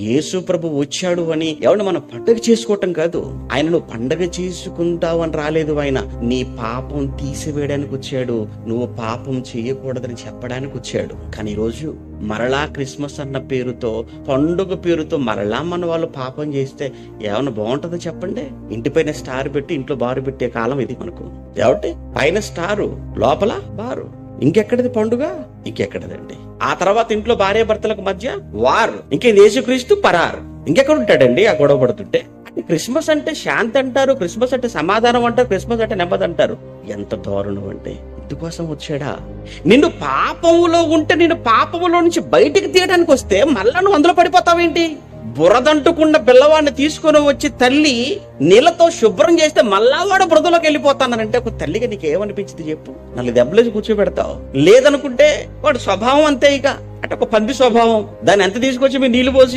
యేసు ప్రభు వచ్చాడు అని ఎవరిని మనం పండగ చేసుకోవటం కాదు. ఆయనను పండగ చేసుకుంటావు అని రాలేదు. ఆయన నీ పాపం తీసివేయడానికి వచ్చాడు, నువ్వు పాపం చేయకూడదని చెప్పడానికి వచ్చాడు. కానీ ఈరోజు మరలా క్రిస్మస్ అన్న పేరుతో, పండుగ పేరుతో మరలా మన వాళ్ళు పాపం చేస్తే ఏమన్నా బాగుంటుందో చెప్పండి? ఇంటి పైన స్టార్ పెట్టి ఇంట్లో బారు పెట్టే కాలం ఇది మనకు. కాబట్టి పైన స్టారు, లోపల బారు. ఇంకెక్కడిది పండుగ? ఇంకెక్కడదండి. ఆ తర్వాత ఇంట్లో భార్య భర్తలకు మధ్య వారు, ఇంకే యేసుక్రీస్తు పరారు. ఇంకెక్కడ ఉంటాడండి ఆ గొడవ పడుతుంటే? క్రిస్మస్ అంటే శాంతి అంటారు, క్రిస్మస్ అంటే సమాధానం అంటారు, క్రిస్మస్ అంటే నెమ్మది అంటారు. ఎంత దారుణం అంటే! ఇందుకోసం వచ్చాడా? నిన్ను పాపములో ఉంటే నిన్ను పాపములో నుంచి బయటికి తీయడానికి వస్తే మళ్ళా నువ్వు అందులో పడిపోతావేంటి? బురదంటుకున్న పిల్లవాడిని తీసుకుని వచ్చి తల్లి నీళ్ళతో శుభ్రం చేస్తే మళ్ళా వాడు బురదలోకి వెళ్ళిపోతానంటే ఒక తల్లిగా నీకు ఏమనిపించింది చెప్పు? 4 దెబ్బలేసి కూర్చోబెడతావు. లేదనుకుంటే వాడు స్వభావం అంతే. ఇక అంటే ఒక పంది స్వభావం. దాన్ని ఎంత తీసుకొచ్చి మీరు నీళ్లు పోసి